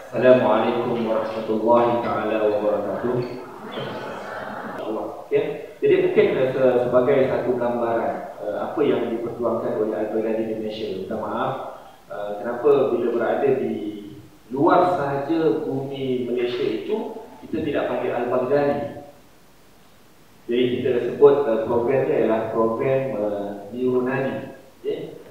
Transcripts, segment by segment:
Assalamualaikum warahmatullahi taala wabarakatuh. Allah. Ya. Jadi mungkin sebagai satu gambaran apa yang diperjuangkan oleh Al-Baghdadi di Malaysia. Minta maaf kenapa bila berada di luar sahaja bumi Malaysia itu kita tidak panggil Al-Baghdadi. Jadi kita sebut program ini adalah program Neuronadi.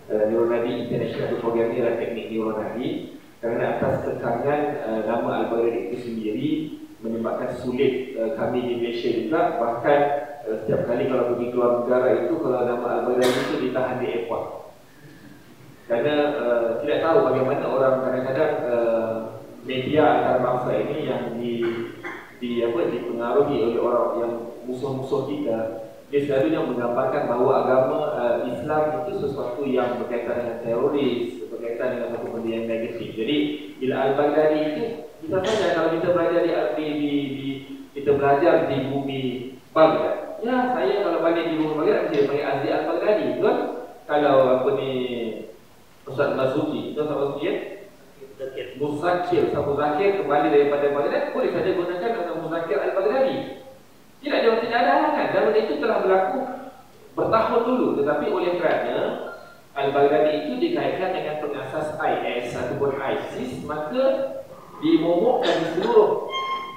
Neuronadi International program ini adalah teknik Neuronadi. Kerana atas tekangan nama Al-Baghdadi itu sendiri menyebabkan sulit kami di Malaysia juga. Bahkan setiap kali kalau pergi keluar negara itu, kalau nama Al-Baghdadi itu ditahan di airport. Kerana tidak tahu bagaimana orang kadang-kadang media antarabangsa ini yang dipengaruhi oleh orang yang musuh-musuh kita. Dia selalunya menggambarkan bahawa agama Islam itu sesuatu yang berkaitan dengan teroris, berkaitan dengan satu benda yang negatif. Jadi bila Al-Baghdadi itu, kita saja kalau kita belajar kita belajar di bumi Baghdad. Ya, saya kalau balik di bumi Baghdad saya panggil Azli Al-Baghdadi, betul? Kalau apa ni Ustaz Masuki, itu Ustaz Masuki ya? Muzakir, Ustaz Muzakir kembali daripada Baghdad, boleh saja gunakan Ustaz Muzakir Al-Baghdadi. Tidak ada halangan. Dan benda itu telah berlaku bertahun dulu. Tetapi oleh kerana Al-Baghdadi itu dikaitkan dengan pengasas IS ataupun ISIS, maka dimomokkan di seluruh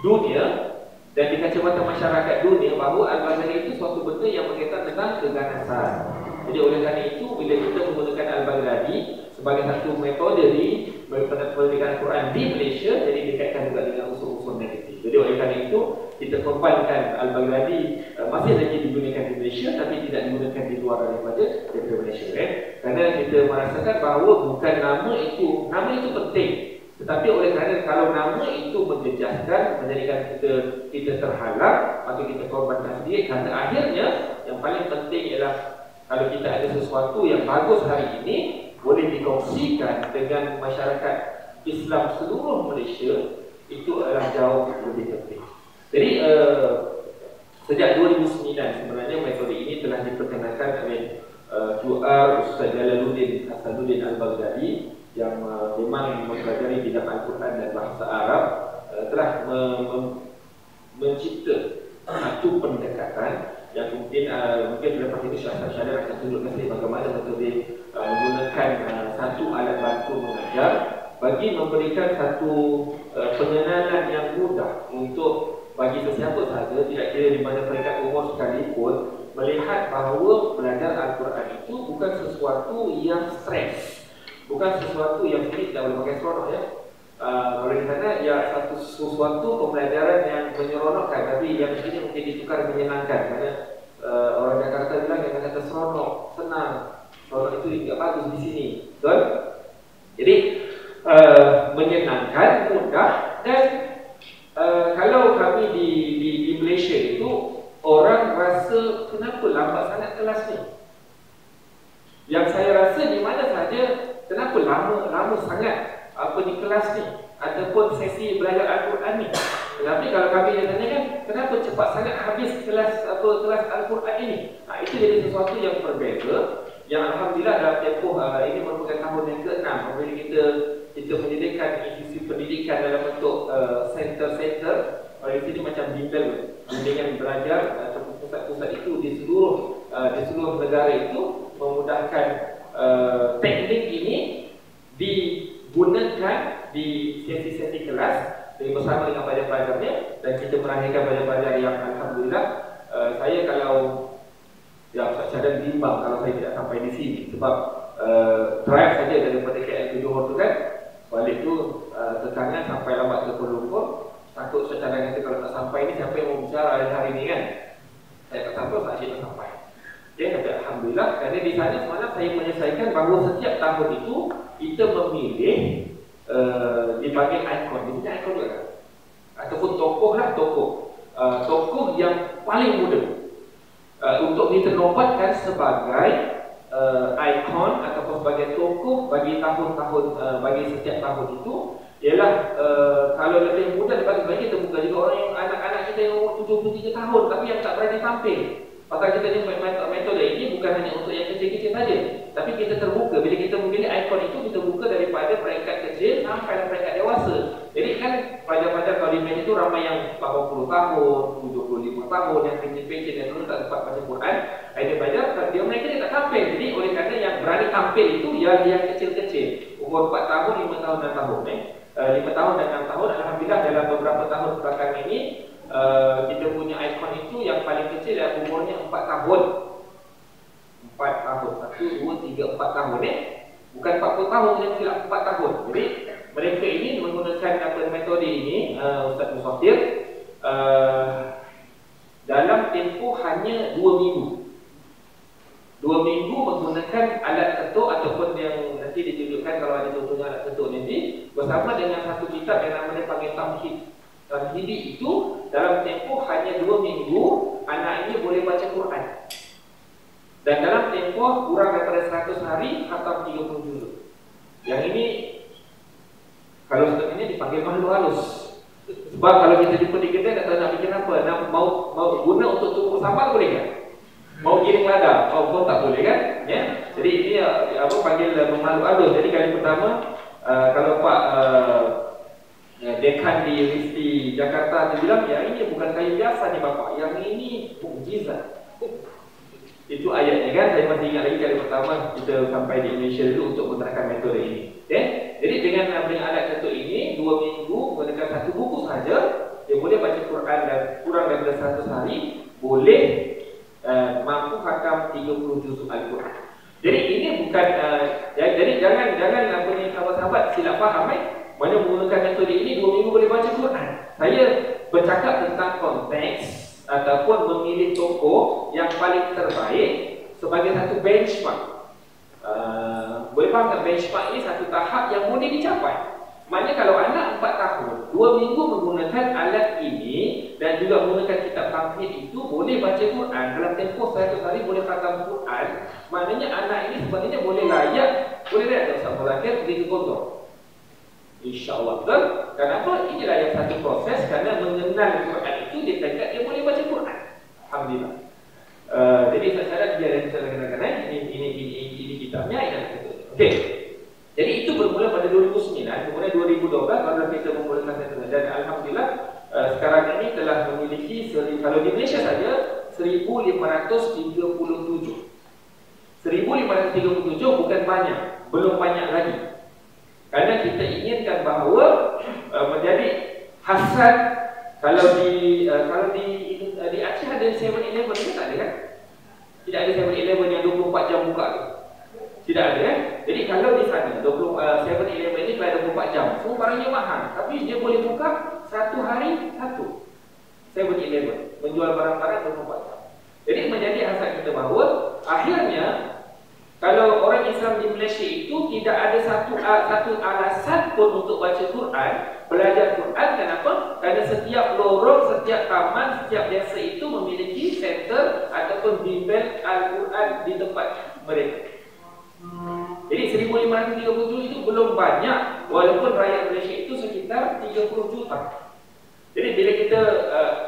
dunia dan di kacamata masyarakat dunia bahawa Al-Baghdadi itu suatu benda yang berkaitan dengan keganasan. Jadi oleh kerana itu, bila kita menggunakan Al-Baghdadi sebagai satu metode di pendidikan Al-Quran di Malaysia, jadi dikaitkan juga dengan unsur-unsur negatif. Jadi oleh kerana itu, kita korbankan Al-Baghdadi masih lagi digunakan di Malaysia, tapi tidak digunakan di luar daripada Malaysia. Kerana kita merasakan bahawa bukan nama itu penting, tetapi oleh kerana kalau nama itu menjejaskan, menjadikan kita terhalang, maka kita korbankan sendiri. Kerana akhirnya yang paling penting ialah kalau kita ada sesuatu yang bagus hari ini boleh dikongsikan dengan masyarakat Islam seluruh Malaysia, itu adalah jauh lebih penting. Jadi sejak 2009 sebenarnya metode ini telah diperkenalkan oleh QR Ustaz Jalaluddin Hasanuddin Al-Baghdadi yang memang mempelajari bidang Al-Quran dan bahasa Arab, telah mencipta satu pendekatan yang mungkin lepas itu Syahsar Syahdan akan tunjukkan saya bagaimana metode menggunakan satu alat bantu mengajar bagi memberikan satu pengenalan yang mudah untuk bagi sesiapa sahaja, tidak kira di mana peringkat umur sekalipun, melihat bahawa belajar Al-Quran itu bukan sesuatu yang stres, bukan sesuatu yang sulit, tidak boleh pakai seronok ya. Kalau di sana ya sesuatu pembelajaran yang menyeronokkan, tapi yang ini mungkin ditukar menyenangkan. Kerana orang Jakarta bilang yang kata seronok, senang, seronok itu tidak bagus di sini, betul? Jadi menyenangkan, mudah. Dan kalau kami di Malaysia itu, orang rasa kenapa lambat sangat kelas ni. Yang saya rasa di mana saja, kenapa lama sangat kelas ni ataupun sesi belajar Al-Quran ni. Tetapi kalau kami tanya kan, kenapa cepat sangat habis kelas Al-Quran ini? Itu jadi sesuatu yang berbeza. Yang Alhamdulillah dalam tempoh ini merupakan tahun yang ke-6 apabila kita menyediakan institusi pendidikan dalam bentuk center-center. Di sini macam bimbingan belajar ataupun pusat-pusat itu di seluruh negara itu memudahkan teknik ini digunakan di sesi-sesi kelas bersama dengan pelajar-pelajarnya, dan kita melahirkan pelajar-pelajar yang Alhamdulillah saya kalau Ustaz Syahdan bimbang kalau saya tidak sampai di sini, sebab drive saja daripada KL ke Johor tu kan, balik tu tekanan sampai lambat ke Kuala Lumpur. Takut Ustaz Syahdan kata kalau tak sampai ni, siapa yang mau bicara hari ni kan? Saya tak sampai, Ustaz Syahdan tak sampai. Tapi Alhamdulillah, kerana di sana semalam saya menyelesaikan bahawa setiap tahun itu kita memilih dipanggil ikon. Di sini ikon juga kan? Ataupun tokoh lah, tokoh yang paling muda untuk diternobatkan sebagai ikon ataupun sebagai tokoh bagi tahun-tahun, bagi setiap tahun itu ialah kalau lebih muda daripada kita bukan juga orang yang anak-anak kita yang umur 73 tahun tapi yang tak berani tampil. Pasal kita ni metode ini bukan hanya untuk yang kecil-kecil saja, tapi kita terbuka. Bila kita memilih ikon itu, kita buka daripada peringkat kecil sampai peringkat dewasa. Jadi kan pelajar-pelajar kalau di Malaysia itu ramai yang 80 tahun, 75 tahun, yang pencet-pencet yang dulu tak sempat baca Quran. Ada pelajar, mereka dia tak tampil. Jadi oleh kerana yang berani tampil itu yang kecil-kecil, umur 4 tahun, 5 tahun dan tahun 5 tahun dan 6 tahun. Alhamdulillah dalam beberapa tahun belakangan ini kita punya ikon itu yang paling kecil yang umurnya 4 tahun. 4 tahun, 1, 2, 3, 4 tahun bukan 40 tahun, yang silap 4 tahun. Jadi mereka ini menggunakan metode ini, Ustaz Musafir, dalam tempoh hanya 2 minggu. 2 minggu menggunakan alat ketuk ataupun yang nanti ditunjukkan kalau ada contohnya alat ketuk nanti, bersama dengan satu kitab yang namanya panggil Tamhid. Tamhidi itu dalam tempoh hanya 2 minggu anak ini boleh baca Quran. Dan dalam tempoh kurang daripada 100 hari khatam 30 juzuk. Yang ini kalau sebenarnya dipanggil makhluk halus. Sebab kalau kita jumpa di kedai tak tahu nak bikin apa, nak mau guna untuk tumbuk sambal boleh kan? Mau giring lada, pun tak boleh kan? Ya. Jadi ini apa panggil makhluk halus. Jadi kali pertama kalau Pak dekan di Universiti Jakarta dia bilang, ya ini bukan kayu biasa ni Bapak, yang ini mukjizat. Itu ayatnya kan, saya masih ingat lagi kali pertama kita sampai di Indonesia dulu untuk menerapkan metode ini. Jadi dengan alat ketuk ini 2 minggu menggunakan satu buku saja, dia boleh baca Quran dan kurang daripada 100 hari boleh mampu khatam 30 juzuk Al-Quran. Jadi ini bukan jadi jangan apa ni sahabat-sahabat silap faham mana menggunakan metode ini 2 minggu boleh baca Quran. Saya bercakap tentang konteks ataupun memilih tokoh yang paling terbaik sebagai satu benchmark. Boleh faham tak, benchmark ini satu tahap yang boleh dicapai. Maknanya kalau anak 4 tahun 2 minggu menggunakan alat ini dan juga menggunakan kitab Tamhid itu boleh baca Quran dalam tempoh 100 hari, boleh khatam Quran. Maknanya anak ini sebenarnya boleh layak tak Ustaz Muzakir pergi ke Gondor. InsyaAllah, betul? Kenapa? Inilah yang satu proses, kerana mengenal Quran itu dia cakap dia boleh baca Quran. Alhamdulillah. Jadi saya sadar dia ada saya kenal-kenal ini kitabnya. Okey. Jadi itu bermula pada 2009, kemudian 2012 baru kita memulakan metode, dan alhamdulillah sekarang ini telah memiliki kalau di Malaysia saja 1537. 1537 bukan banyak, belum banyak lagi. Karena kita inginkan bahawa menjadi hasrat. Kalau di Aceh ada 7-Eleven itu tak ada kan? Tidak ada 7-Eleven yang 24 jam buka tu. Tidak ada kan? Jadi kalau di sana 7-Eleven ini kalau 24 jam, semua barangnya mahal, tapi dia boleh buka satu hari satu 7-Eleven menjual barang-barang 24 jam. Jadi menjadi hasrat kita bahawa akhirnya kalau orang Islam di Malaysia itu tidak ada satu alasan pun untuk baca Quran, belajar Quran. Kenapa? Kerana setiap lorong, setiap taman, setiap desa itu memiliki center ataupun bimbel Al-Quran di tempat mereka. Jadi 1537 itu belum banyak, walaupun rakyat Malaysia itu sekitar 30 juta. Jadi bila kita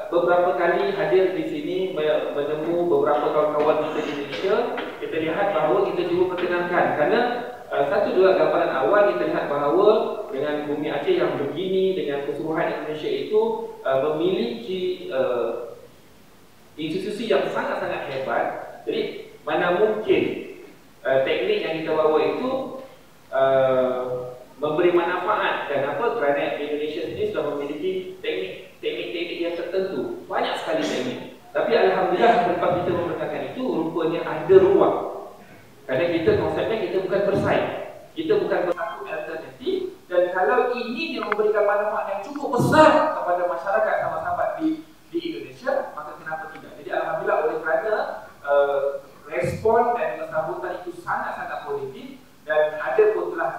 beberapa kali hadir di sini menemu beberapa kawan-kawan kita di Indonesia, kita lihat bahawa kita cuba perkenalkan. Kerana satu dua gambaran awal kita lihat bahawa dengan bumi Aceh yang begini, dengan keseluruhan Indonesia itu memiliki institusi yang sangat-sangat hebat. Jadi mana mungkin teknik yang kita bawa itu memberi manfaat. Kenapa? Kerana Indonesia sendiri sudah memiliki teknik-teknik yang tertentu, banyak sekali teknik. Tapi alhamdulillah lepas kita memperkenalkan itu, rupanya ada ruang. Kerana kita konsepnya kita bukan bersaing, kita bukan bersatu alternatif. Dan kalau ini dia memberikan manfaat yang cukup besar kepada masyarakat sahabat-sahabat di Indonesia, maka kenapa tidak? Jadi alhamdulillah oleh kerana respon dan sambutan itu sangat-sangat positif. Dan ada pun telah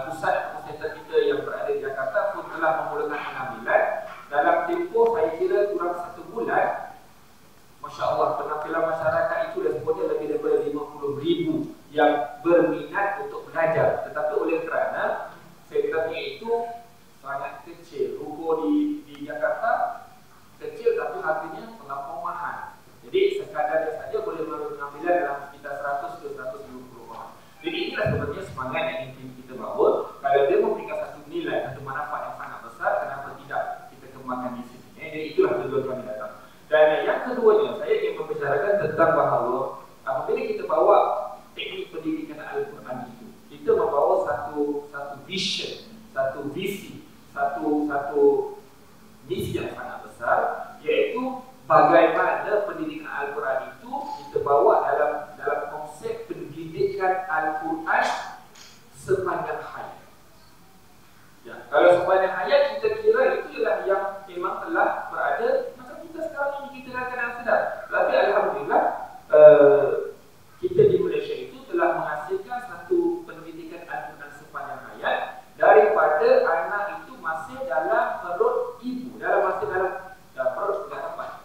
pusat center kita yang berada di Jakarta pun telah memulakan pengambilan. Dalam tempoh saya kira kurang 1 bulan, Masya Allah, penampilan masyarakat itu responnya lebih daripada 50,000 yang berminat untuk belajar. Tetapi oleh kerana centernya itu sangat kecil, ruko di Jakarta kecil tapi harganya terlampau mahal. dikembangkan di sini. Jadi itulah tujuan kami datang. Dan yang keduanya, saya ingin membicarakan tentang bahawa apabila kita bawa teknik pendidikan Al-Quran itu, kita membawa satu vision, satu visi, satu misi yang sangat besar, iaitu bagaimana pendidikan Al-Quran itu kita bawa dalam konsep pendidikan Al-Quran sepanjang hayat. Ya, kalau sepanjang hayat kita kira itulah yang memang telah berada macam kita sekarang ini, kita kadang-kadang sedar. Tapi alhamdulillah kita di Malaysia itu telah menghasilkan satu pendidikan Al-Quran sepanjang hayat daripada anak itu masih dalam perut ibu, masih dalam perut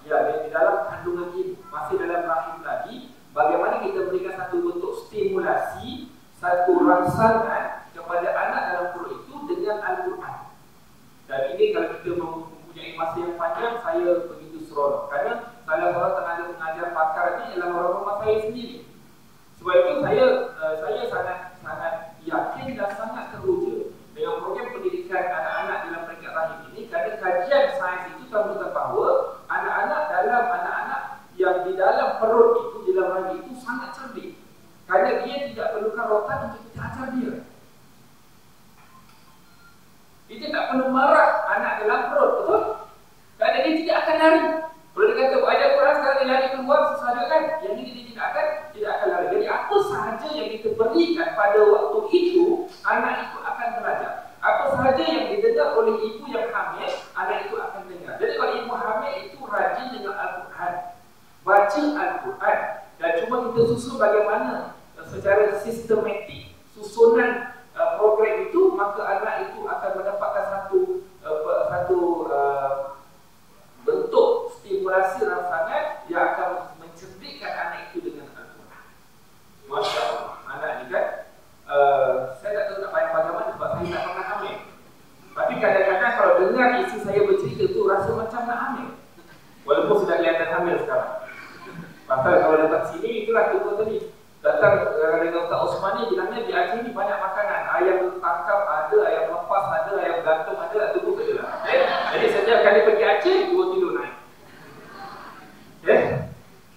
di dalam kandungan ibu, masih dalam rahim lagi. Bagaimana kita berikan satu bentuk stimulasi, satu rangsangan kepada anak dalam perut itu dengan Al-Quran. Dan ini kalau kita mempunyai masa yang panjang, saya begitu seronok kerana salah seorang tenaga pengajar pakar ini adalah orang rumah saya sendiri. Sebab itu saya sangat yakin dan sangat teruja dengan program pendidikan anak-anak dalam peringkat rahim ini, kerana kajian sains itu telah menunjukkan bahawa anak-anak yang di dalam perut itu, di dalam rahim itu sangat cerdik, kerana dia tidak perlukan rotan untuk kita ajar dia. Dia tak perlu marah anak dalam perut, betul? Kerana dia tidak akan lari. Kalau dia kata baca Quran sekarang dia lari keluar, sesaja kan? Yang ini dia tidak akan lari. Jadi apa sahaja yang kita berikan pada waktu itu, anak itu akan belajar. Apa sahaja yang didengar oleh ibu yang hamil, anak itu akan dengar. Jadi kalau ibu hamil itu rajin dengan Al-Quran, baca Al-Quran, dan cuma kita susun bagaimana secara sistematik susunan program itu, maka anak itu akan mendapatkan satu bentuk stimulasi rangsangan yang akan mencerdikkan anak itu dengan Al-Quran. Masya Allah, anak ni kan saya tak tahu nak bayang bagaimana sebab saya tak pernah hamil. Tapi kadang-kadang kalau dengar isteri saya bercerita tu, rasa macam nak hamil, walaupun sudah kelihatan hamil sekarang. Pasal kalau datang sini, itulah tubuh tadi datang dengan Ustaz Osman ni, bilangnya di Aceh ni banyak makanan. Ayam tangkap ada, ayam lepas ada, ayam gantung ada, tunggu saja lah. Jadi setiap kali pergi Aceh, 2 kilo naik.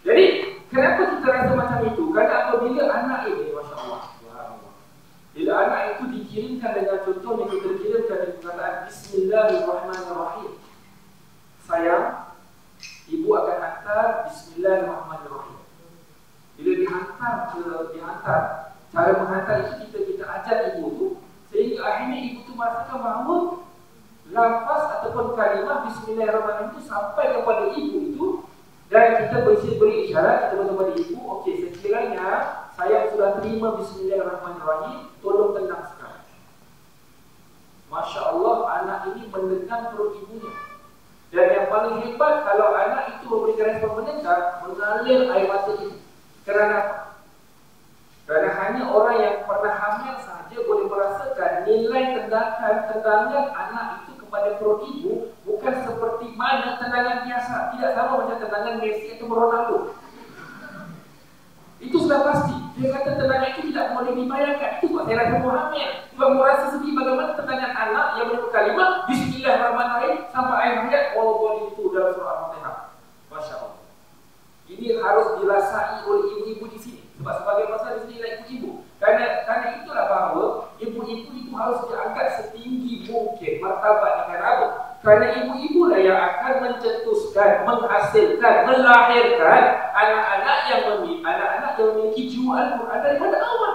Jadi kenapa kita rasa macam itu? Kerana apabila anak ini, Masya Allah, bila anak itu dikirimkan dengan contoh yang kita kirimkan di perkataan Bismillahirrahmanirrahim, sayang, ibu akan hantar Bismillahirrahmanirrahim. Bila dihantar, cara menghantar itu kita ajar ibu tu, sehingga akhirnya ibu tu merasakan bahawa lafaz ataupun kalimah Bismillahirrahmanirrahim itu sampai kepada ibu itu, dan kita beri isyarat kepada ibu, okey, sekiranya saya sudah terima Bismillahirrahmanirrahim, tolong tenang sekarang. Masya Allah, anak ini mendengar perut ibunya. Dan yang paling hebat, kalau anak itu memberikan respon mendengar, mengalir air mata ibu. Kerana apa? Kerana hanya orang yang pernah hamil sahaja boleh merasakan nilai tendangan anak itu kepada perut ibu bukan seperti mana tendangan biasa. Tidak sama macam tendangan Messi atau Ronaldo. Itu sudah pasti. Dia kata tendangan itu tidak boleh dibayangkan. Itu sebab saya rasa hamil. Sebab merasa sedih bagaimana tendangan anak yang menyebut kalimah Bismillahirrahmanirrahim sampai akhir hayat Allah itu dalam surah Al-Fatihah. Masya Allah. Ini harus dirasai oleh ibu-ibu di sini. Sebab sebagai masalah di sini ialah ibu-ibu. Kerana itulah bahawa ibu-ibu itu harus diangkat setinggi mungkin martabat dengan apa? Kerana ibu-ibu lah yang akan mencetuskan, menghasilkan, melahirkan anak-anak yang memiliki jiwa Al-Quran daripada awal.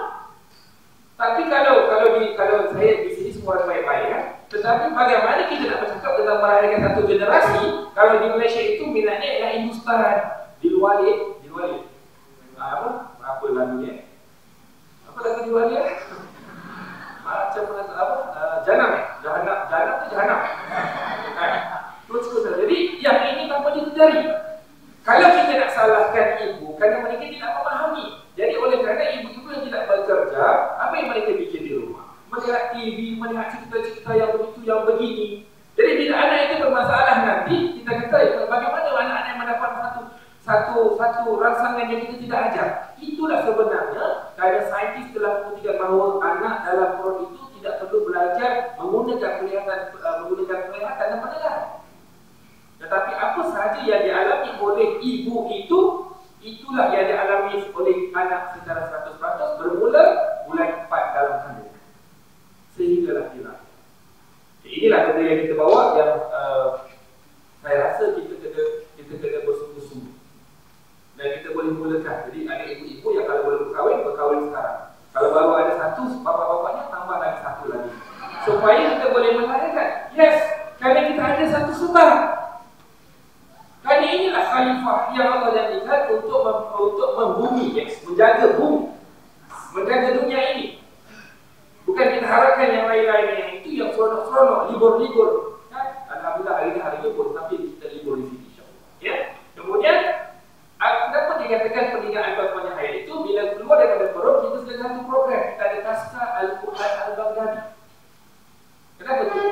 Tapi kalau saya di sini semua orang baik-baik ya. Tetapi bagaimana kita nak bercakap tentang melahirkan satu generasi kalau di Malaysia itu minatnya ialah Hindustan. Dilwalid apa lagunya? Apa lagu Dilwalid? Macam Jahanam Jahanam tu Jahanam. Terus. Jadi yang ini tanpa disedari. Kalau kita nak salahkan ibu kerana mereka tidak memahami. Jadi oleh kerana ibu-ibu yang tidak bekerja, apa yang mereka bikin di rumah? Melihat TV, melihat cerita-cerita yang begitu, yang begini. Jadi bila anak itu bermasalah nanti, kita kata bagaimana anak-anak yang mendapat satu rangsangan yang kita tidak ajar. Itulah sebenarnya kerana saintis telah membuktikan bahawa anak dalam perut itu tidak perlu belajar menggunakan penglihatan dan pendengaran. sahaja yang dialami oleh ibu itu, itulah yang dialami oleh anak secara 100% bermula bulan 4 dalam kandungan sehinggalah dia lahir. Inilah benda yang kita bawa yang saya rasa kita kena bersungguh-sungguh dan kita boleh mulakan. Jadi ada ibu-ibu yang kalau boleh berkahwin sekarang. Kalau baru ada satu, bapa-bapaknya tambah lagi satu lagi supaya kita boleh melahirkan. Yes, kerana kita ada satu sebab. Kerana inilah khalifah yang Allah jadikan untuk membumi, yes, menjaga bumi, menjaga dunia ini. Bukan kita harapkan yang lain-lain yang itu yang seronok-seronok, libur-libur. Kan? Alhamdulillah hari ini hari libur, tapi kita libur di sini insyaAllah. Ya? Kemudian, kenapa dikatakan pendidikan Al-Fatihah Hayat itu bila keluar daripada perut, kita sedang satu program. Kita ada Taskah Al-Quran Al-Baghdadi. Kenapa tu?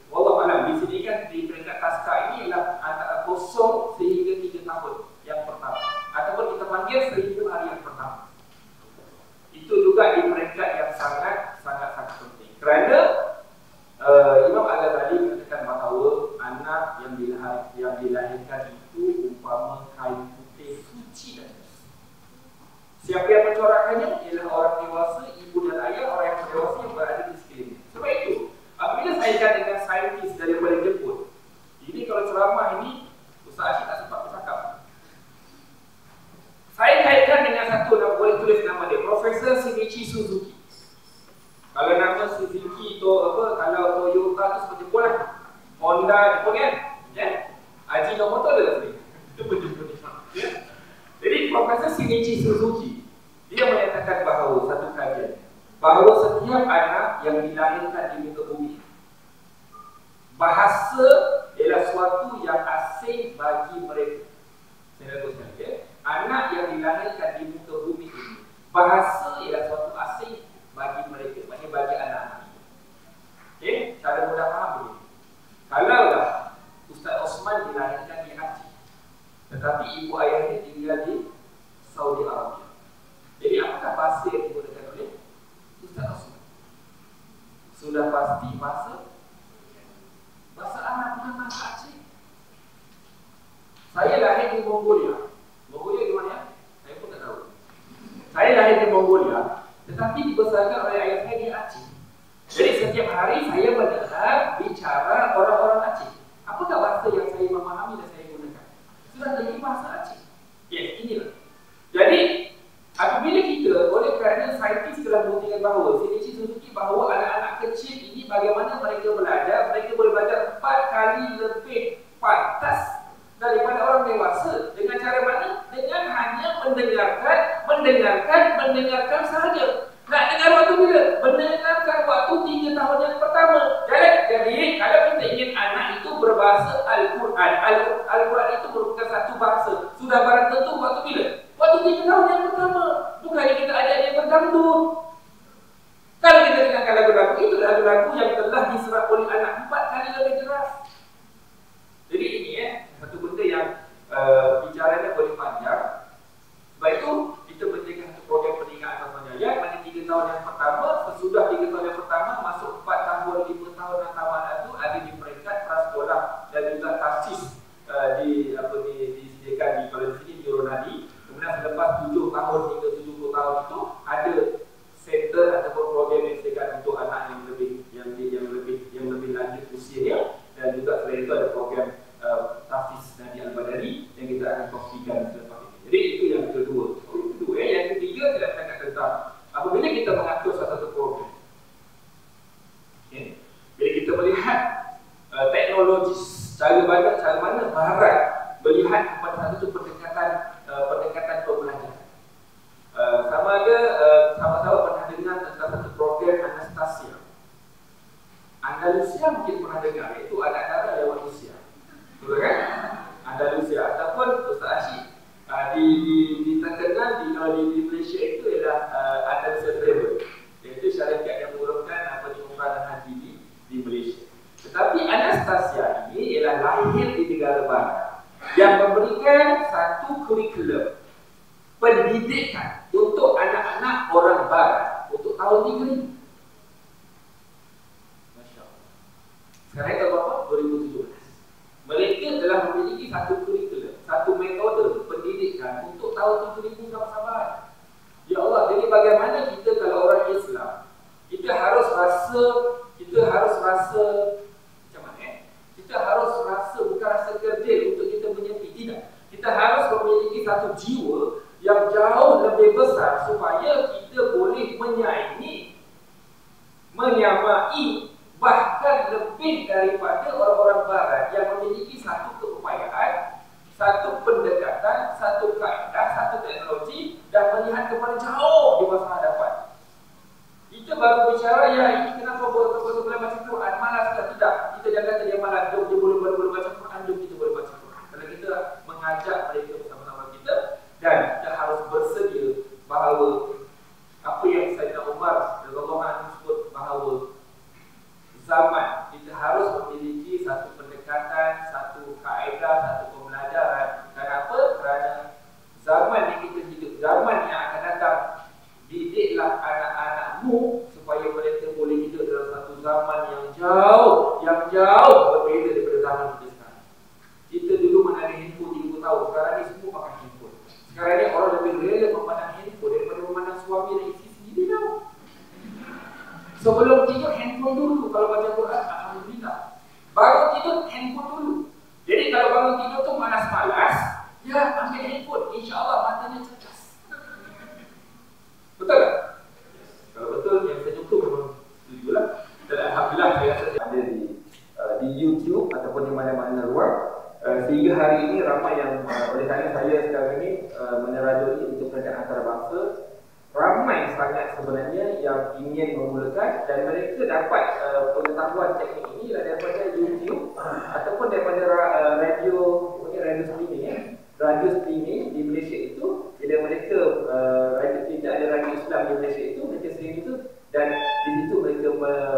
Wallahualam, di sini kan di peringkat Taskah ini ialah antara 0 sehingga 3 tahun yang pertama. Ataupun kita panggil 1000 hari yang pertama. Itu juga di peringkat yang sangat penting. Kerana Imam Al-Ghazali mengatakan bahawa anak yang dilahirkan itu umpama kain putih suci dan bersih. Siapa yang mencorakkannya ialah orang dewasa, ibu dan ayah, orang yang dewasa yang berada di sekelilingnya. Sebab itu, apabila saya kaitkan dengan saintis daripada Jepun, ini kalau ceramah ini Ustaz Asyik tak sempat bercakap. Saya kaitkan dengan satu, boleh tulis nama dia, Profesor Shinichi Suzuki. Kalau nama Suzuki itu apa, kalau Toyota tu seperti Jepun lah, Honda Jepun kan, ya? Ajinomoto adalah sini. Itu pun Jepun ya? Jadi Profesor Shinichi Suzuki dia menyatakan bahawa satu kajian bahawa setiap anak yang dilahirkan di muka bumi, bahasa ialah suatu yang asing bagi mereka. Saya teruskan ya. Anak yang dilahirkan di muka bumi ini, bahasa ialah suatu asing bagi mereka, maksudnya bagi anak-anak ini. Okay? Cara mudah faham begini. Kalaulah Ustaz Osman dilahirkan di Aceh, tetapi ibu ayahnya tinggal di Saudi Arabia, jadi apakah bahasa yang digunakan oleh Ustaz Osman? Sudah pasti bahasa Arab, bukan bahasa Aceh. Saya lahir di Mongolia. Mongolia di mana? Saya pun tak tahu. Saya lahir di Mongolia, tetapi dibesarkan oleh ayah saya di Aceh. Jadi setiap hari saya mendengar bicara orang-orang Aceh. Apakah bahasa yang saya memahami dan saya gunakan? Sudah jadi bahasa Aceh. Yes, inilah. Jadi apabila kita, oleh kerana saintis telah membuktikan bahawa Shinichi Suzuki bahawa anak-anak kecil ini bagaimana mereka belajar, mereka boleh belajar 4 kali lebih pantas daripada orang dewasa. Dengan cara mana? Dengan hanya mendengarkan sahaja. Nak dengar waktu bila? Mendengarkan waktu 3 tahun yang pertama. Jadi kalau kita ingin anak itu berbahasa Al-Quran, Al-Quran itu merupakan satu bahasa. Sudah barang tentu waktu bila? Waktu 3 tahun yang pertama. Bukannya kita ajak dia berdangdut. Kalau kita dengarkan lagu-lagu itu, lagu-lagu yang telah diserap oleh anak 4 kali lebih keras. Jadi ini satu benda yang bicaranya boleh panjang. Sebab itu kita menjaga satu program pendidikan atas menjaya. Pada 3 tahun yang pertama, sesudah 3 tahun yang pertama, masuk 4 tahun, 5 tahun dan taman itu ada di peringkat prasekolah dan juga tasis disediakan di kalau di sini di Ronadi. Kemudian selepas 7 tahun hingga 70 tahun itu ada center ataupun program yang disediakan untuk anak yang lebih lanjut usianya, dan juga selain itu ada program Tafiz Nadi Al-Badari yang kita akan kongsikan selepas ini. Jadi itu yang kedua. Yang ketiga tidak cakap tentang apabila kita mengatur satu program. Okay. Jadi kita melihat teknologis, cara mana barat melihat kepada satu pendekatan pembelajaran. Sama-sama pernah dengar tentang satu program Anastasia. Andalusia mungkin pernah dengar, iaitu anak darah lewat usia. Betul kan? Andalusia ataupun Ustaz Asyik terkenal di Malaysia itu ialah Andalusia Travel, iaitu syarikat yang menguruskan umrah dan haji di Malaysia. Tetapi Anastasia ini ialah lahir di negara barat yang memberikan satu kurikulum pendidikan untuk anak-anak orang barat untuk tahun 3000. Masya Allah. Sekarang tahun berapa? 2017. Mereka telah memiliki satu kurikulum metode pendidikan untuk tahun 7000 sama-sama. Ya Allah, jadi bagaimana kita kalau orang Islam, kita harus rasa macam mana? Kita harus rasa, bukan rasa kerdil untuk kita menyepi, tidak. Kita harus memiliki satu jiwa yang jauh lebih besar supaya kita boleh menyaingi, menyamai, bahkan lebih daripada orang-orang barat yang memiliki satu keupayaan, satu pendekatan, satu kaedah, satu teknologi dan melihat kepada jauh di masa hadapan. Kita baru bicara, ya ini kenapa boleh baca Quran, malas ke tidak? Kita jangan kata dia malas, dia boleh baca Quran, kita boleh baca Quran. Kalau kita mengajak mereka bersama-sama kita, dan kita harus bersedia bahawa apa yang Sayyidina Umar radhiyallahu anhu sebut bahawa zaman kita harus memiliki satu pendekatan, satu kaedah, satu pembelajaran. Kenapa? Kerana zaman yang kita hidup, zaman yang akan datang, didiklah anak-anakmu supaya mereka boleh hidup dalam satu zaman yang jauh berbeza daripada zaman kita sekarang. Kita dulu mana ada handphone 30 tahun, sekarang ni semua pakai handphone. Sekarang ni orang lebih rela memandang handphone daripada memandang suami dan isteri sendiri tau. Sebelum tidur handphone dulu, kalau baca Quran alhamdulillah. Bangun tidur handphone dulu. Jadi kalau bangun tidur tu malas-malas, ya ambil handphone, insya-Allah matanya cerdas. Betul tak? Kalau betul, yang senyum tu memang setujulah. Dan alhamdulillah saya rasa ada di YouTube ataupun di mana-mana luar. Sehingga hari ini ramai yang oleh kerana saya sekarang ini menerajui untuk kerajaan antarabangsa, ramai sangat sebenarnya yang ingin memulakan dan mereka dapat pengetahuan teknik ini daripada YouTube ataupun daripada radio streaming radio streaming di Malaysia itu. Bila mereka kita ada radio Islam di Malaysia itu, mereka streaming itu, dan di situ mereka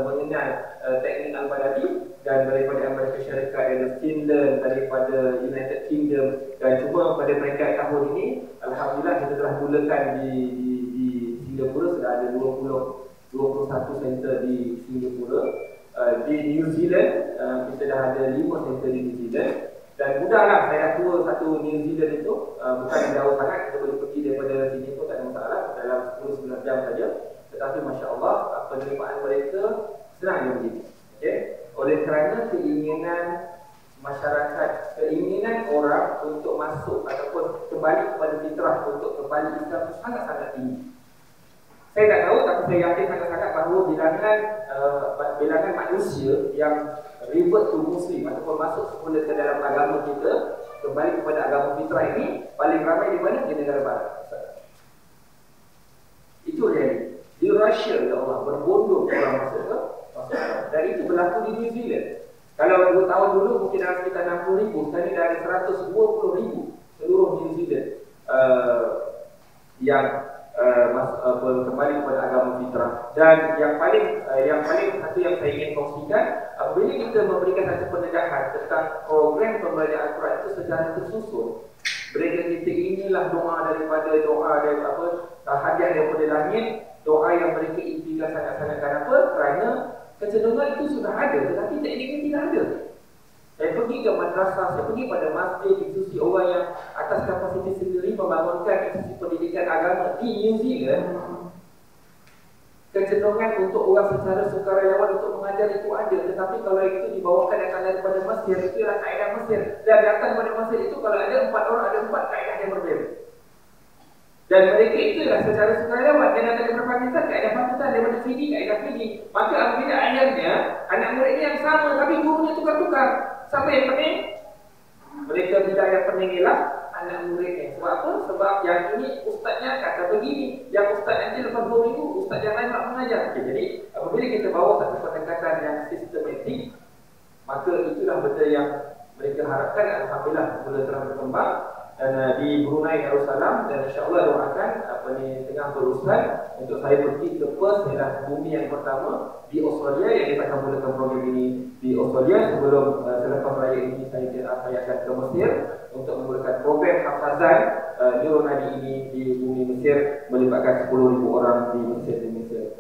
mengenal teknik Al-Badawi, dan daripada Amerika Syarikat, dari Finland, daripada United Kingdom, dan cuma pada peringkat tahun ini alhamdulillah kita telah mulakan di Singapura. Sudah ada 21 center di Singapura. Di New Zealand kita dah ada 5 center di New Zealand. Dan mudahlah saya dah tua satu New Zealand itu, bukan jauh sangat, kita boleh pergi daripada sini pun tak ada masalah, dalam 10-11 jam saja. Tetapi Masya Allah, penerimaan mereka senang je begini. Okay? Oleh kerana keinginan masyarakat, keinginan orang untuk masuk ataupun kembali kepada fitrah, untuk kembali Islam itu sangat-sangat tinggi. Saya tak tahu, tapi saya yakin sangat-sangat bahawa bilangan manusia yang revert to Muslim ataupun masuk semula ke dalam agama kita, kembali kepada agama fitrah ini, paling ramai di mana? Di negara barat. Itu realiti. Di Rusia, ya Allah, berbondong orang masuk ke. Dan itu berlaku di New Zealand. Kalau 2 tahun dulu mungkin ada sekitar 60,000, sekarang ini dah ada 120,000 seluruh New Zealand yang kembali kepada agama fitrah. Dan yang paling satu yang saya ingin kongsikan, apabila kita memberikan satu pendedahan tentang program pembelajaran Al-Quran itu secara tersusun, mereka kita inilah doa dari hadiah daripada langit, doa yang mereka impikan sangat-sangat. Kenapa? Kerana kecenderungan itu sudah ada, tetapi tekniknya tidak ada. Saya pergi ke madrasah, saya pergi pada masjid, institusi orang yang atas kapasiti sendiri membangunkan institusi pendidikan agama di New Zealand. Kecenderungan untuk orang secara sukarelawan untuk mengajar itu ada, tetapi kalau itu dibawakan datang daripada Mesir, itu ialah kaedah Mesir. Dan datang daripada Mesir itu, kalau ada 4 orang, ada 4 kaedah yang berbeza. Dan mereka itulah secara sukarelawan. Dan datang daripada Pakistan, kaedah Pakistan, daripada Fiji, kaedah Fiji. Maka apabila akhirnya anak muridnya yang sama, tapi gurunya tukar-tukar. Siapa yang pening? Mereka tidak yang pening ialah anak muridnya. Sebab apa? Sebab yang ini ustaznya kata begini, yang ustaz nanti lepas 2 minggu, ustaz yang lain nak mengajar. Okay, jadi apabila kita bawa satu pendekatan yang sistematik, maka itulah benda yang mereka harapkan. Alhamdulillah mula telah berkembang. Dan di Brunei Darussalam, dan insya-Allah doakan tengah berurusan untuk saya pergi ke Perth, ialah bumi yang pertama di Australia yang kita akan mulakan program ini di Australia. Sebelum selepas raya ini saya akan ke Mesir untuk memulakan program hafazan Neuronadi ini di bumi Mesir, melibatkan 10,000 orang di Mesir.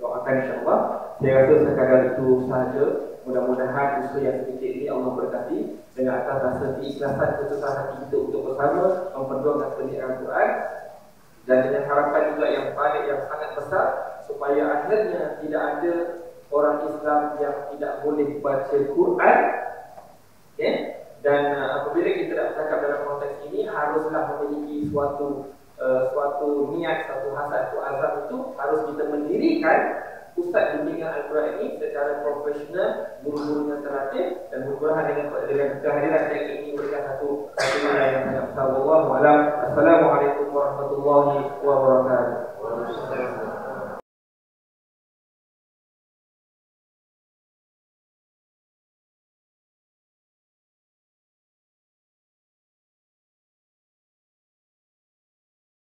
Doakan insya-Allah. Saya rasa sekadar itu sahaja. Mudah-mudahan usaha yang sedikit ini Allah berkati. dengan atas rasa keikhlasan kesusahan hati kita untuk bersama memperjuangkan pendidikan Al-Quran, dan dengan harapan juga yang paling yang sangat besar supaya akhirnya tidak ada orang Islam yang tidak boleh baca Quran, okay? Dan apabila kita nak bercakap dalam konteks ini, haruslah memiliki suatu niat, satu hasad, satu azam itu harus kita mendirikan Ustaz bimbingan Al-Quran ini secara profesional, guru-gurunya terlatih, dan mudah-mudahan dengan kehadiran saya ini memberikan satu nilai yang sangat besar. Wallahu a'lam. Assalamualaikum warahmatullahi wabarakatuh.